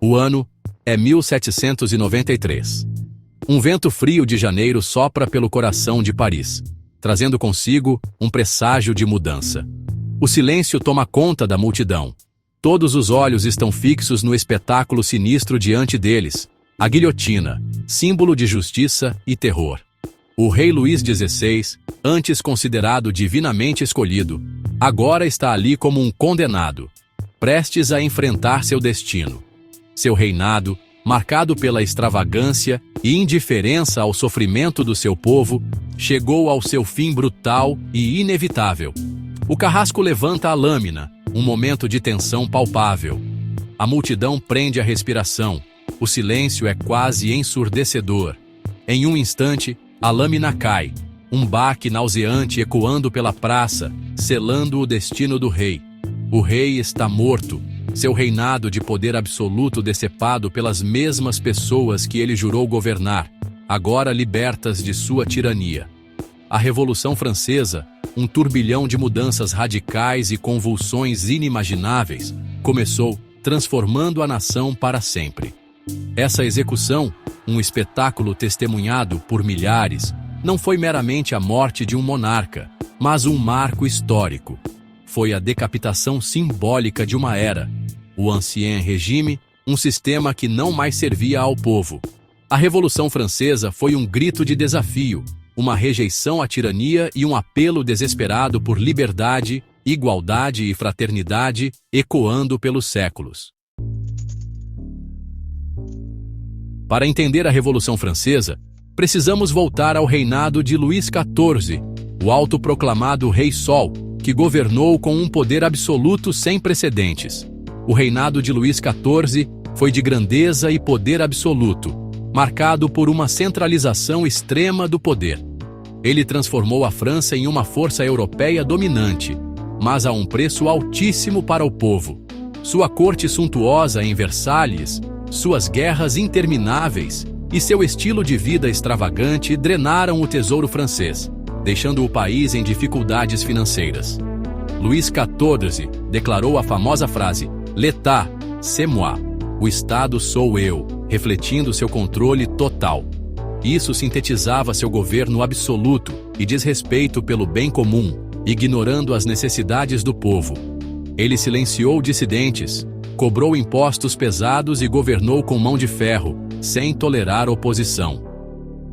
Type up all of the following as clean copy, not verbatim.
O ano é 1793. Um vento frio de janeiro sopra pelo coração de Paris, trazendo consigo um presságio de mudança. O silêncio toma conta da multidão. Todos os olhos estão fixos no espetáculo sinistro diante deles, a guilhotina, símbolo de justiça e terror. O rei Luís XVI, antes considerado divinamente escolhido, agora está ali como um condenado, prestes a enfrentar seu destino. Seu reinado, marcado pela extravagância e indiferença ao sofrimento do seu povo, chegou ao seu fim brutal e inevitável. O carrasco levanta a lâmina, um momento de tensão palpável. A multidão prende a respiração. O silêncio é quase ensurdecedor. Em um instante, a lâmina cai, um baque nauseante ecoando pela praça, selando o destino do rei. O rei está morto, seu reinado de poder absoluto decepado pelas mesmas pessoas que ele jurou governar, agora libertas de sua tirania. A Revolução Francesa, um turbilhão de mudanças radicais e convulsões inimagináveis, começou, transformando a nação para sempre. Essa execução, um espetáculo testemunhado por milhares, não foi meramente a morte de um monarca, mas um marco histórico. Foi a decapitação simbólica de uma era, o Ancien Régime, um sistema que não mais servia ao povo. A Revolução Francesa foi um grito de desafio, uma rejeição à tirania e um apelo desesperado por liberdade, igualdade e fraternidade, ecoando pelos séculos. Para entender a Revolução Francesa, precisamos voltar ao reinado de Luís XIV, o autoproclamado Rei Sol, que governou com um poder absoluto sem precedentes. O reinado de Luís XIV foi de grandeza e poder absoluto, marcado por uma centralização extrema do poder. Ele transformou a França em uma força europeia dominante, mas a um preço altíssimo para o povo. Sua corte suntuosa em Versalhes, suas guerras intermináveis e seu estilo de vida extravagante drenaram o tesouro francês, deixando o país em dificuldades financeiras. Luís XIV declarou a famosa frase «L'État, c'est moi», o Estado sou eu, refletindo seu controle total. Isso sintetizava seu governo absoluto e desrespeito pelo bem comum, ignorando as necessidades do povo. Ele silenciou dissidentes, cobrou impostos pesados e governou com mão de ferro, sem tolerar oposição.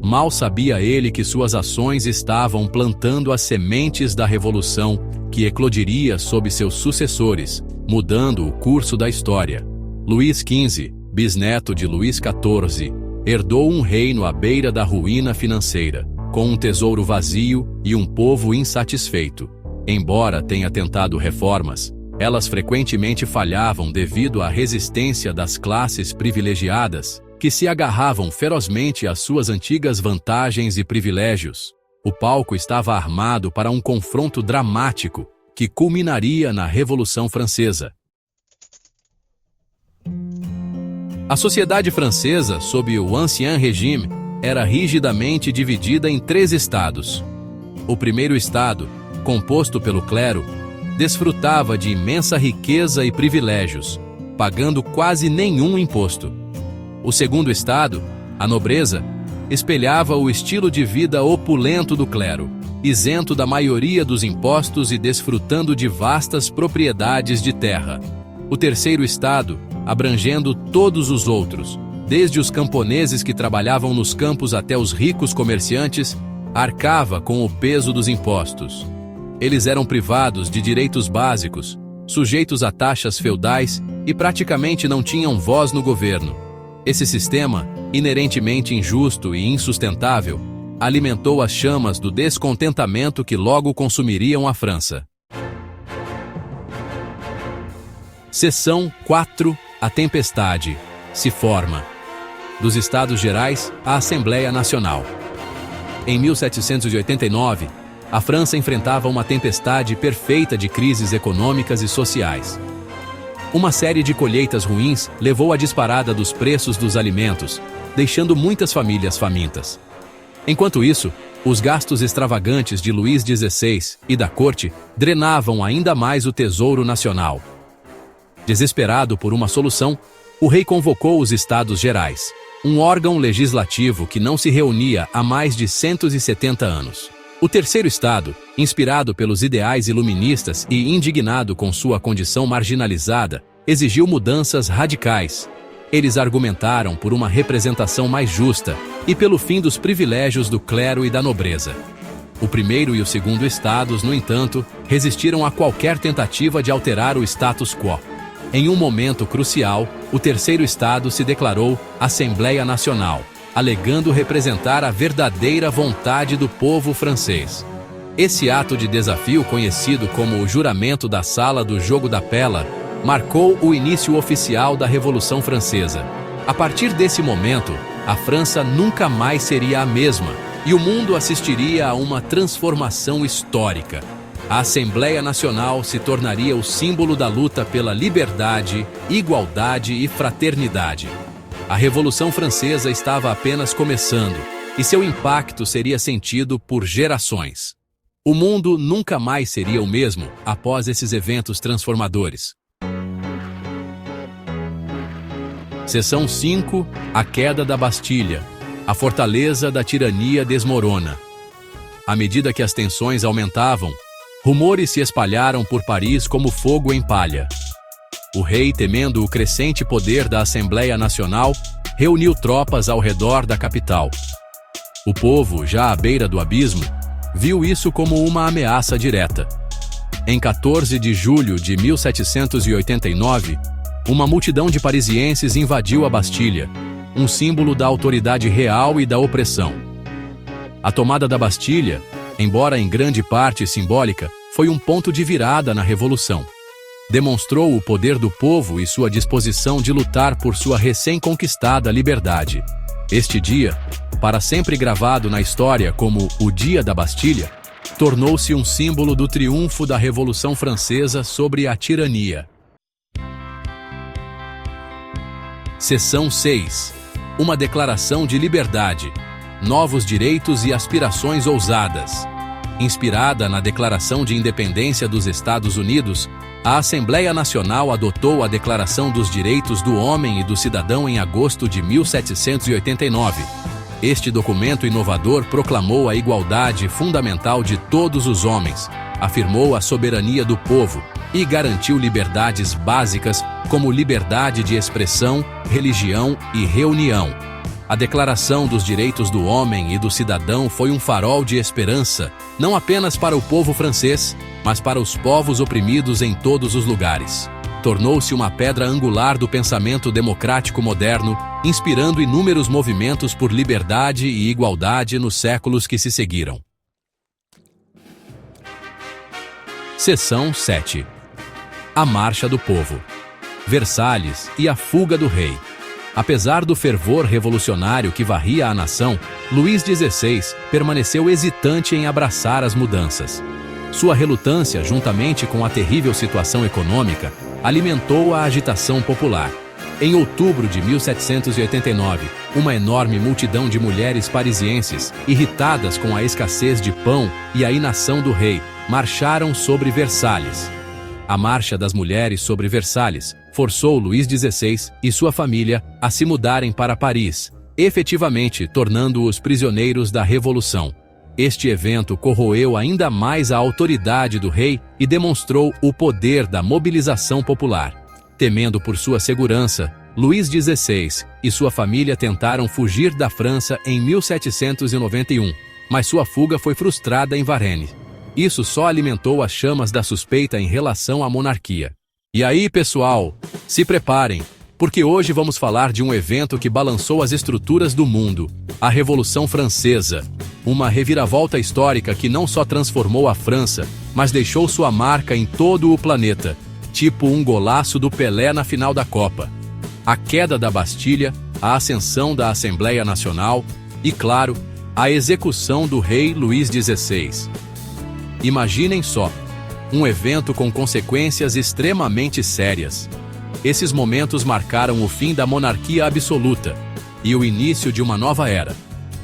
Mal sabia ele que suas ações estavam plantando as sementes da revolução que eclodiria sob seus sucessores, mudando o curso da história. Luís XV, bisneto de Luís XIV, herdou um reino à beira da ruína financeira, com um tesouro vazio e um povo insatisfeito. Embora tenha tentado reformas, elas frequentemente falhavam devido à resistência das classes privilegiadas, que se agarravam ferozmente às suas antigas vantagens e privilégios. O palco estava armado para um confronto dramático, que culminaria na Revolução Francesa. A sociedade francesa, sob o Ancien Régime, era rigidamente dividida em 3 estados. O primeiro estado, composto pelo clero, desfrutava de imensa riqueza e privilégios, pagando quase nenhum imposto. O segundo estado, a nobreza, espelhava o estilo de vida opulento do clero, isento da maioria dos impostos e desfrutando de vastas propriedades de terra. O terceiro estado, abrangendo todos os outros, desde os camponeses que trabalhavam nos campos até os ricos comerciantes, arcava com o peso dos impostos. Eles eram privados de direitos básicos, sujeitos a taxas feudais e praticamente não tinham voz no governo. Esse sistema, inerentemente injusto e insustentável, alimentou as chamas do descontentamento que logo consumiriam a França. Seção 4. A tempestade se forma. Dos Estados Gerais à Assembleia Nacional. Em 1789, a França enfrentava uma tempestade perfeita de crises econômicas e sociais. Uma série de colheitas ruins levou à disparada dos preços dos alimentos, deixando muitas famílias famintas. Enquanto isso, os gastos extravagantes de Luís XVI e da corte drenavam ainda mais o tesouro nacional. Desesperado por uma solução, O rei convocou os Estados Gerais, um órgão legislativo que não se reunia há mais de 170 anos. O terceiro estado, inspirado pelos ideais iluministas e indignado com sua condição marginalizada, exigiu mudanças radicais. Eles argumentaram por uma representação mais justa e pelo fim dos privilégios do clero e da nobreza. O primeiro e o segundo estados, no entanto, resistiram a qualquer tentativa de alterar o status quo. Em um momento crucial, o terceiro estado se declarou Assembleia Nacional, alegando representar a verdadeira vontade do povo francês. Esse ato de desafio, conhecido como o Juramento da Sala do Jogo da Pela, marcou o início oficial da Revolução Francesa. A partir desse momento, a França nunca mais seria a mesma, e o mundo assistiria a uma transformação histórica. A Assembleia Nacional se tornaria o símbolo da luta pela liberdade, igualdade e fraternidade. A Revolução Francesa estava apenas começando, e seu impacto seria sentido por gerações. O mundo nunca mais seria o mesmo após esses eventos transformadores. Seção 5. A queda da Bastilha. A fortaleza da tirania desmorona. À medida que as tensões aumentavam, rumores se espalharam por Paris como fogo em palha. O rei, temendo o crescente poder da Assembleia Nacional, reuniu tropas ao redor da capital. O povo, já à beira do abismo, viu isso como uma ameaça direta. Em 14 de julho de 1789, uma multidão de parisienses invadiu a Bastilha, um símbolo da autoridade real e da opressão. A tomada da Bastilha, embora em grande parte simbólica, foi um ponto de virada na Revolução. Demonstrou o poder do povo e sua disposição de lutar por sua recém-conquistada liberdade. Este dia, para sempre gravado na história como o Dia da Bastilha, tornou-se um símbolo do triunfo da Revolução Francesa sobre a tirania. Seção 6. Uma declaração de liberdade, novos direitos e aspirações ousadas. Inspirada na Declaração de Independência dos Estados Unidos, a Assembleia Nacional adotou a Declaração dos Direitos do Homem e do Cidadão em agosto de 1789. Este documento inovador proclamou a igualdade fundamental de todos os homens, afirmou a soberania do povo e garantiu liberdades básicas como liberdade de expressão, religião e reunião. A Declaração dos Direitos do Homem e do Cidadão foi um farol de esperança, não apenas para o povo francês, mas para os povos oprimidos em todos os lugares. Tornou-se uma pedra angular do pensamento democrático moderno, inspirando inúmeros movimentos por liberdade e igualdade nos séculos que se seguiram. Seção 7. A Marcha do Povo. Versalhes e a fuga do rei. Apesar do fervor revolucionário que varria a nação, Luís XVI permaneceu hesitante em abraçar as mudanças. Sua relutância, juntamente com a terrível situação econômica, alimentou a agitação popular. Em outubro de 1789, uma enorme multidão de mulheres parisienses, irritadas com a escassez de pão e a inação do rei, marcharam sobre Versalhes. A Marcha das Mulheres sobre Versalhes forçou Luís XVI e sua família a se mudarem para Paris, efetivamente tornando-os prisioneiros da Revolução. Este evento corroeu ainda mais a autoridade do rei e demonstrou o poder da mobilização popular. Temendo por sua segurança, Luís XVI e sua família tentaram fugir da França em 1791, mas sua fuga foi frustrada em Varennes. Isso só alimentou as chamas da suspeita em relação à monarquia. E aí, pessoal, se preparem, porque hoje vamos falar de um evento que balançou as estruturas do mundo, a Revolução Francesa. Uma reviravolta histórica que não só transformou a França, mas deixou sua marca em todo o planeta, tipo um golaço do Pelé na final da Copa. A queda da Bastilha, a ascensão da Assembleia Nacional e, claro, a execução do rei Luís XVI. Imaginem só, um evento com consequências extremamente sérias. Esses momentos marcaram o fim da monarquia absoluta e o início de uma nova era.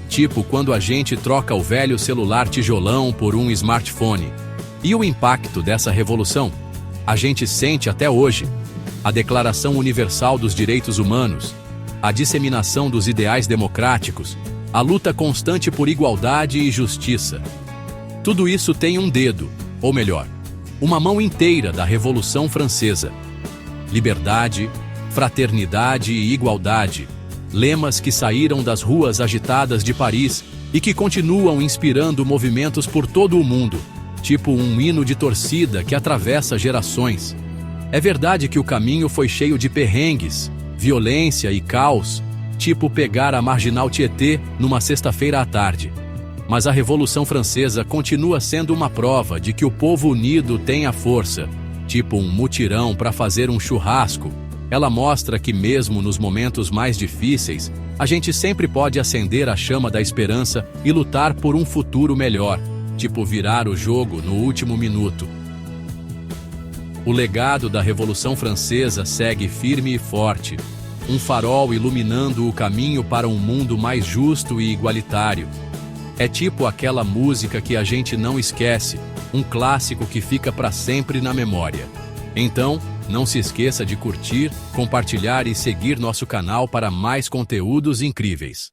Tipo quando a gente troca o velho celular tijolão por um smartphone. E o impacto dessa revolução? A gente sente até hoje. a Declaração Universal dos Direitos Humanos, a disseminação dos ideais democráticos, a luta constante por igualdade e justiça. Tudo isso tem um dedo, ou melhor, uma mão inteira da Revolução Francesa. Liberdade, fraternidade e igualdade, lemas que saíram das ruas agitadas de Paris e que continuam inspirando movimentos por todo o mundo, tipo um hino de torcida que atravessa gerações. É verdade que o caminho foi cheio de perrengues, violência e caos, tipo pegar a Marginal Tietê numa sexta-feira à tarde. Mas a Revolução Francesa continua sendo uma prova de que o povo unido tem a força, tipo um mutirão para fazer um churrasco. Ela mostra que mesmo nos momentos mais difíceis, a gente sempre pode acender a chama da esperança e lutar por um futuro melhor, tipo virar o jogo no último minuto. O legado da Revolução Francesa segue firme e forte, um farol iluminando o caminho para um mundo mais justo e igualitário. É tipo aquela música que a gente não esquece, um clássico que fica para sempre na memória. Então, não se esqueça de curtir, compartilhar e seguir nosso canal para mais conteúdos incríveis.